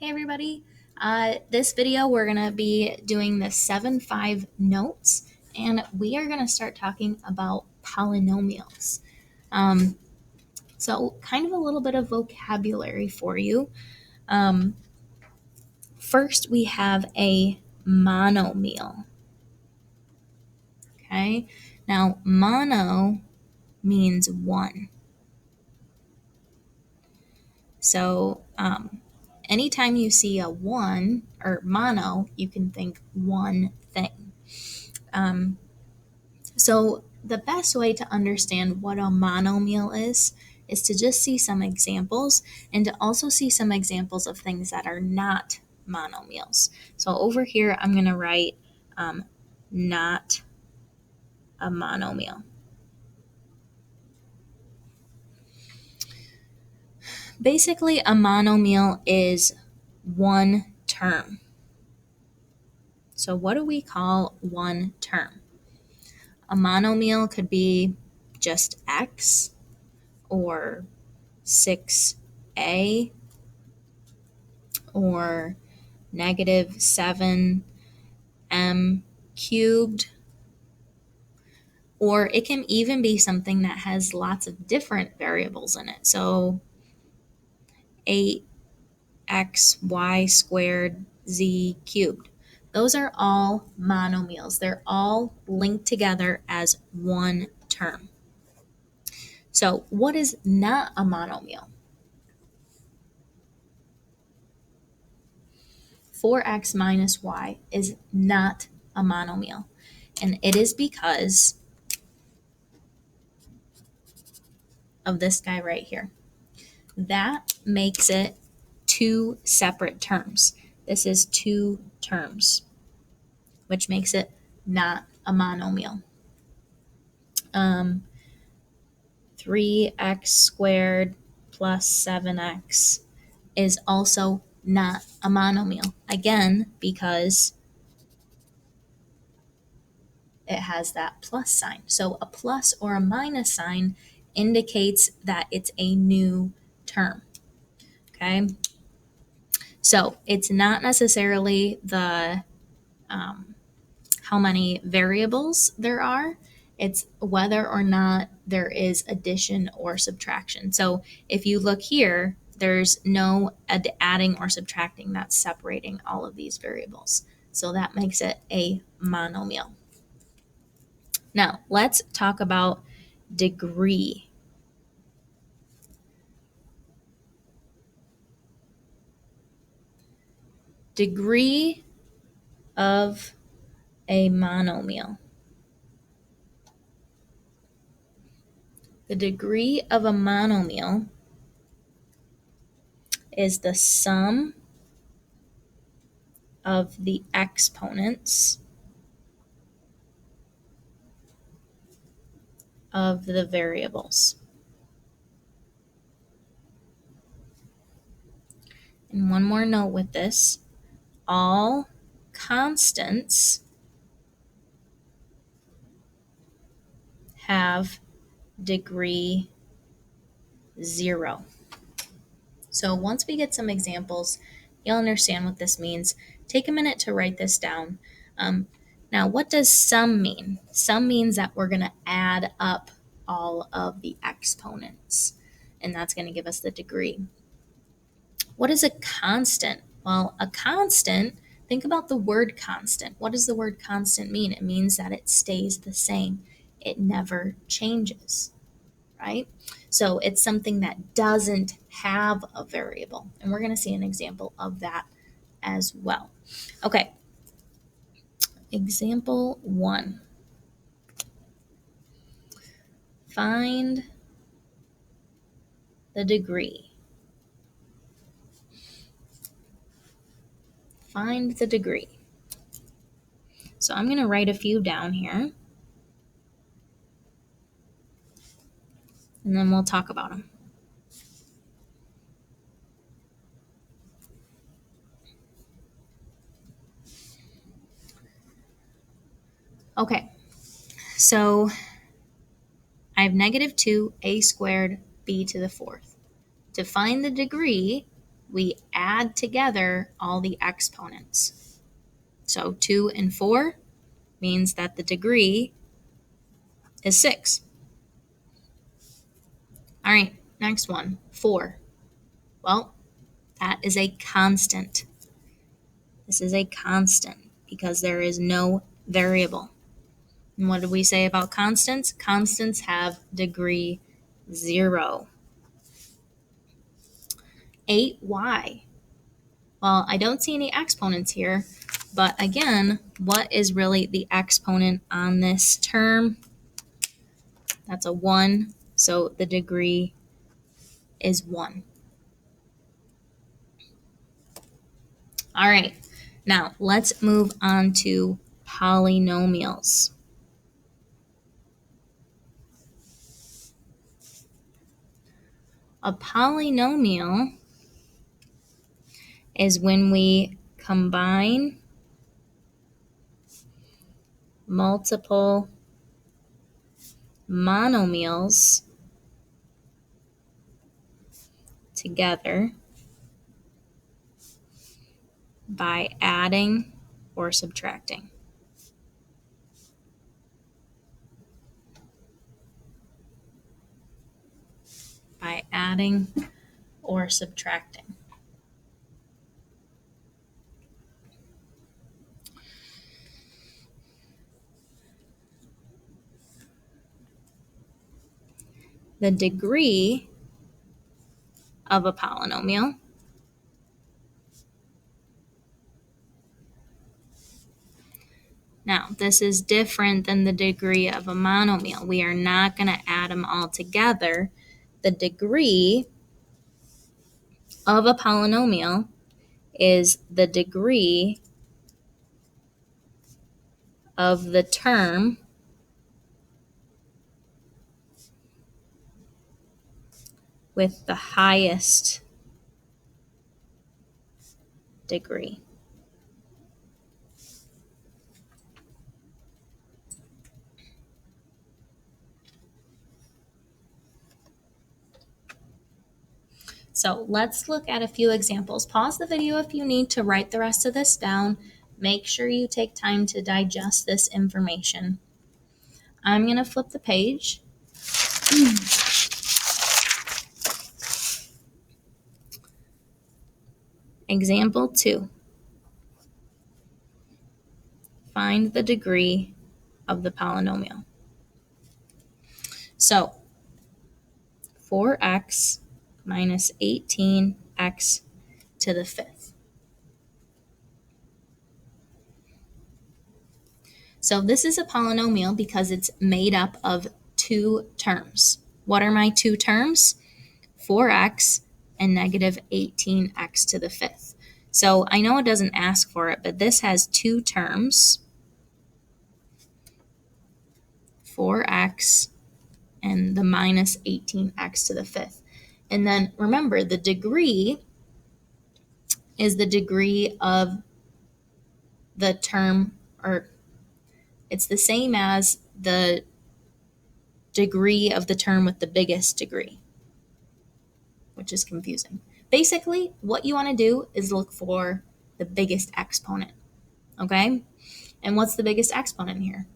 Hey everybody, this video we're going to be doing the 7-5 notes and we are going to start talking about polynomials. So kind of a little bit of vocabulary for you. First we have a monomial. Okay, now mono means one. So anytime you see a one or mono, you can think one thing. So the best way to understand what a monomial is to just see some examples and to also see some examples of things that are not monomials. So over here, I'm going to write not a monomial. Basically, a monomial is one term. So what do we call one term? A monomial could be just x or 6a or negative 7m cubed, or it can even be something that has lots of different variables in it. So 8xy squared z cubed. Those are all monomials. They're all linked together as one term. So what is not a monomial? 4x minus y is not a monomial. And it is because of this guy right here. That makes it two separate terms. This is two terms, which makes it not a monomial. 3x squared plus 7x is also not a monomial. Again, because it has that plus sign. So a plus or a minus sign indicates that it's a new term. Okay. So it's not necessarily the how many variables there are. It's whether or not there is addition or subtraction. So if you look here, there's no adding or subtracting that's separating all of these variables. So that makes it a monomial. Now let's talk about degree. Degree of a monomial. The degree of a monomial is the sum of the exponents of the variables. And one more note with this, all constants have degree 0. So once we get some examples, you'll understand what this means. Take a minute to write this down. Now, what does sum mean? Sum means that we're going to add up all of the exponents, and that's going to give us the degree. What is a constant? Well, a constant, think about the word constant. What does the word constant mean? It means that it stays the same. It never changes, right? So it's something that doesn't have a variable. And we're going to see an example of that as well. Okay. Example 1. Find the degree. Find the degree. So I'm going to write a few down here, and then we'll talk about them. Okay, so I have negative 2a squared b to the fourth. To find the degree, we add together all the exponents. So 2 and 4 means that the degree is 6. All right, next one, 4. Well, that is a constant. This is a constant because there is no variable. And what did we say about constants? Constants have degree 0. 8y. Well, I don't see any exponents here, but again, what is really the exponent on this term? That's a 1, so the degree is 1. All right, now let's move on to polynomials. A polynomial is when we combine multiple monomials together by adding or subtracting. By adding or subtracting. The degree of a polynomial now, this is different than the degree of a monomial. We are not going to add them all together. The degree of a polynomial is the degree of the term with the highest degree. So let's look at a few examples. Pause the video if you need to write the rest of this down. Make sure you take time to digest this information. I'm going to flip the page. Example 2. Find the degree of the polynomial. So 4x minus 18x to the 5th. So this is a polynomial because it's made up of 2 terms. What are my 2 terms? 4x and negative 18x to the 5th. So I know it doesn't ask for it, but this has 2 terms, 4x and the minus 18x to the 5th. And then remember, the degree is the degree of the term, or it's the same as the degree of the term with the biggest degree, which is confusing. Basically, what you want to do is look for the biggest exponent, okay? And what's the biggest exponent here?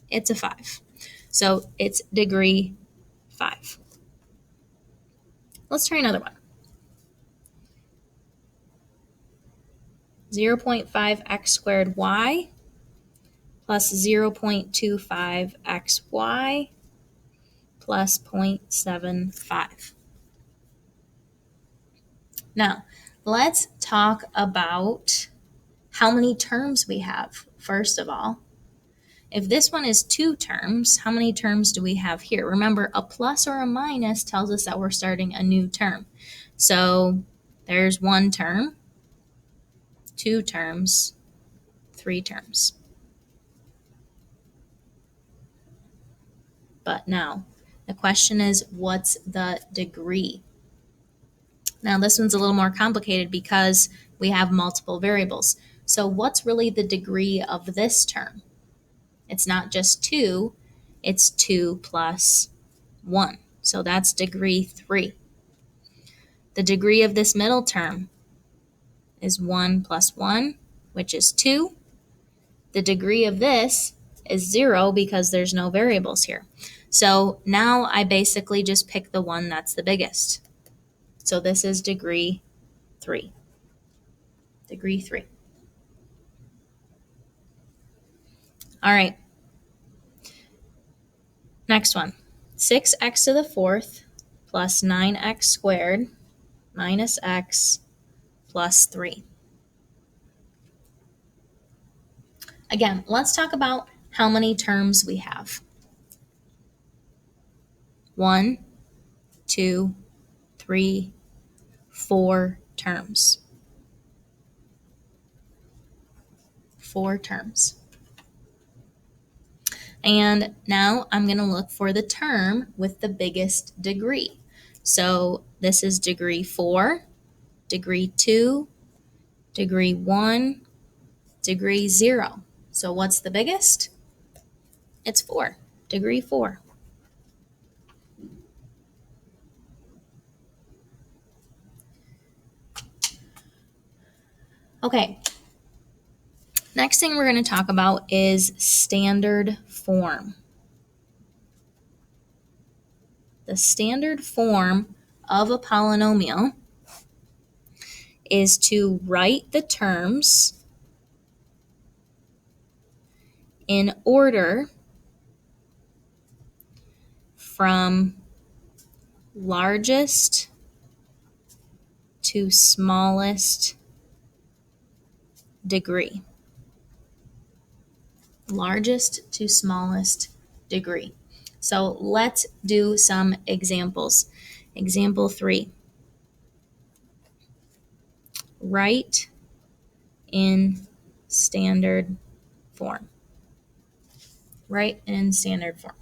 It's a 5. So it's degree 5. Let's try another one. 0.5x squared y plus 0.25xy plus 0.75. Now, let's talk about how many terms we have, first of all. If this one is 2 terms, how many terms do we have here? Remember, a plus or a minus tells us that we're starting a new term. So there's 1 term, 2 terms, 3 terms. But now, the question is, what's the degree? Now, this one's a little more complicated because we have multiple variables. So what's really the degree of this term? It's not just 2, it's 2 plus 1. So that's degree 3. The degree of this middle term is 1 plus 1, which is 2. The degree of this is 0 because there's no variables here. So now I basically just pick the one that's the biggest. So this is degree 3. Degree 3. All right. Next one. 6x to the fourth plus 9x squared minus x plus 3. Again, let's talk about how many terms we have. 1, 2, 3, 4 terms. 4 terms. And now I'm going to look for the term with the biggest degree. So this is degree 4, degree 2, degree 1, degree 0. So what's the biggest? It's 4, degree 4. Okay, next thing we're going to talk about is standard form. The standard form of a polynomial is to write the terms in order from largest to smallest degree. Largest to smallest degree. So let's do some examples. Example 3. Write in standard form. Write in standard form.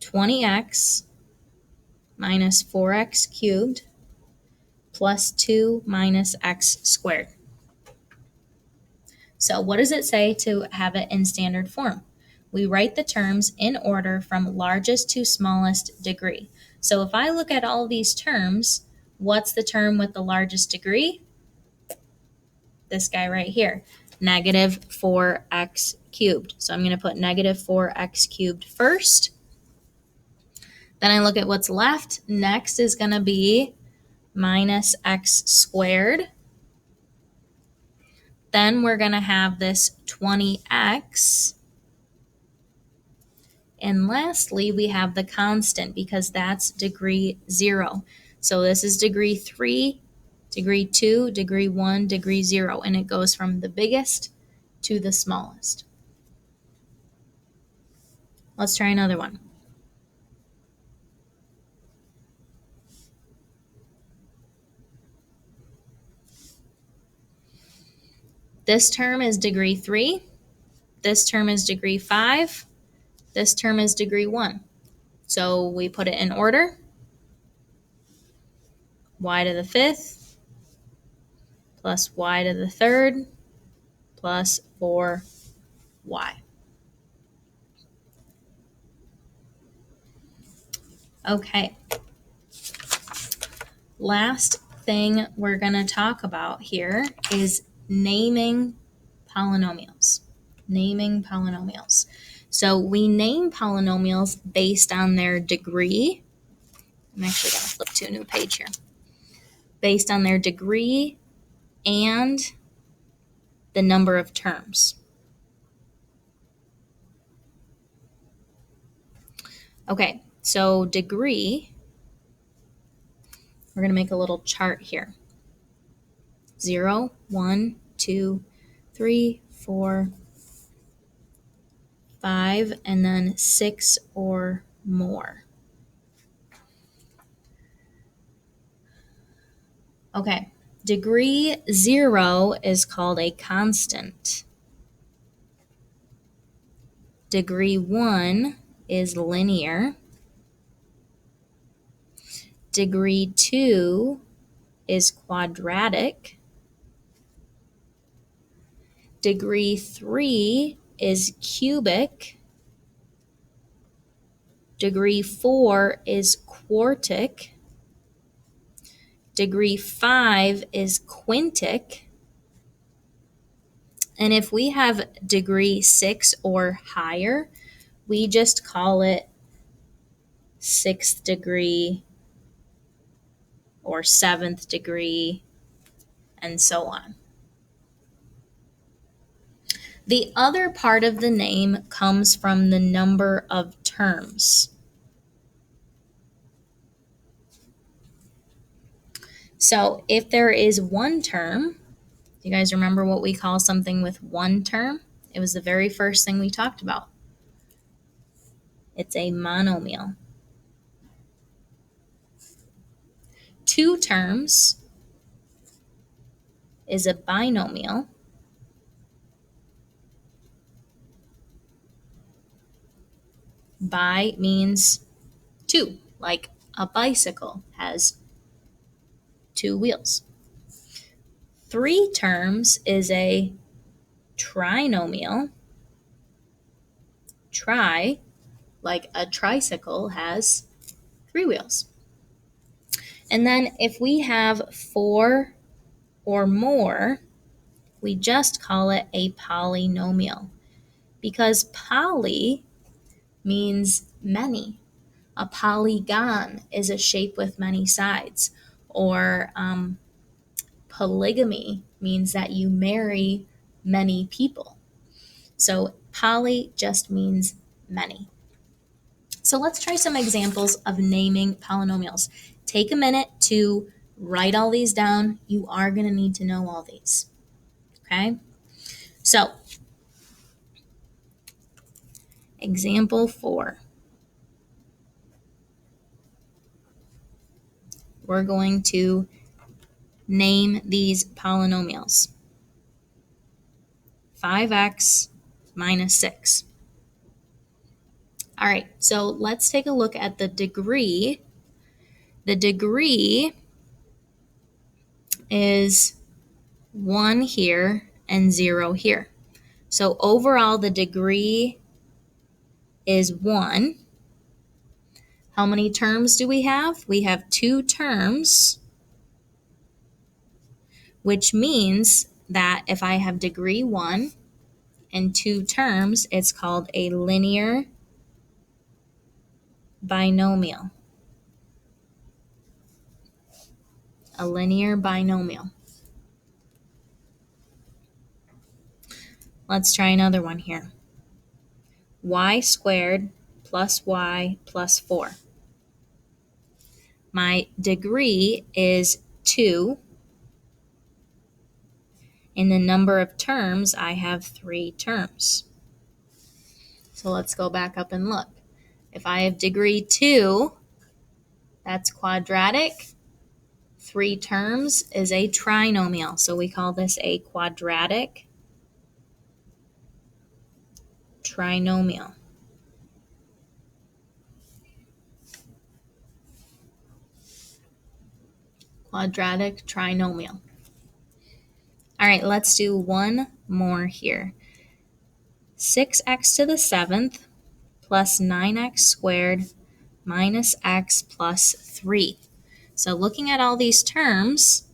20x minus 4x cubed plus 2 minus x squared. So what does it say to have it in standard form? We write the terms in order from largest to smallest degree. So if I look at all these terms, what's the term with the largest degree? This guy right here, negative 4x cubed. So I'm going to put negative 4x cubed first. Then I look at what's left. Next is going to be minus x squared. Then we're going to have this 20x. And lastly, we have the constant because that's degree 0. So this is degree 3, degree 2, degree 1, degree 0. And it goes from the biggest to the smallest. Let's try another one. This term is degree 3. This term is degree 5. This term is degree 1. So we put it in order. Y to the 5th plus y to the 3rd plus 4y. Okay. Last thing we're going to talk about here is naming polynomials. Naming polynomials. So we name polynomials based on their degree. I'm actually going to flip to a new page here. Based on their degree and the number of terms. Okay, so degree, we're going to make a little chart here. 0, 1, 2, 3, 4, 5, and then 6 or more. Okay, degree 0 is called a constant. Degree 1 is linear. Degree 2 is quadratic. Degree 3 is cubic. Degree 4 is quartic. Degree 5 is quintic. And if we have degree 6 or higher, we just call it 6th degree or 7th degree, and so on. The other part of the name comes from the number of terms. So if there is one term, do you guys remember what we call something with one term? It was the very first thing we talked about. It's a monomial. 2 terms is a binomial. Bi means 2, like a bicycle has 2 wheels. 3 terms is a trinomial. Tri, like a tricycle, has 3 wheels. And then if we have 4 or more, we just call it a polynomial, because poly means many. A polygon is a shape with many sides, or polygamy means that you marry many people. So poly just means many. So let's try some examples of naming polynomials. Take a minute to write all these down. You are going to need to know all these. Okay? So, example 4. We're going to name these polynomials. 5x minus 6. All right, so let's take a look at the degree. The degree is 1 here and 0 here. So overall, the degree is 1. How many terms do we have? We have 2 terms, which means that if I have degree 1 and 2 terms, it's called a linear binomial. A linear binomial. Let's try another one here. Y squared plus y plus 4. My degree is 2. In the number of terms, I have 3 terms. So let's go back up and look. If I have degree 2, that's quadratic. 3 terms is a trinomial. So we call this a quadratic trinomial. Quadratic trinomial. All right, let's do one more here. 6x to the 7th plus 9x squared minus x plus 3. So looking at all these terms,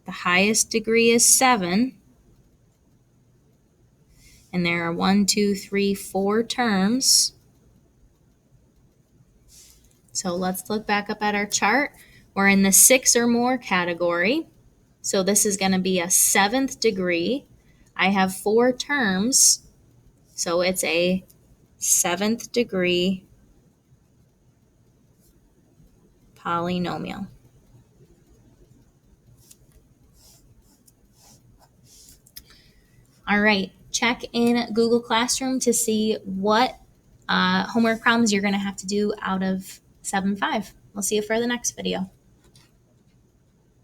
the highest degree is 7. And there are 1, 2, 3, 4 terms. So let's look back up at our chart. We're in the 6 or more category. So this is going to be a 7th degree. I have 4 terms. So it's a 7th degree polynomial. All right, check in Google Classroom to see what homework problems you're going to have to do out of 7.5. We'll see you for the next video.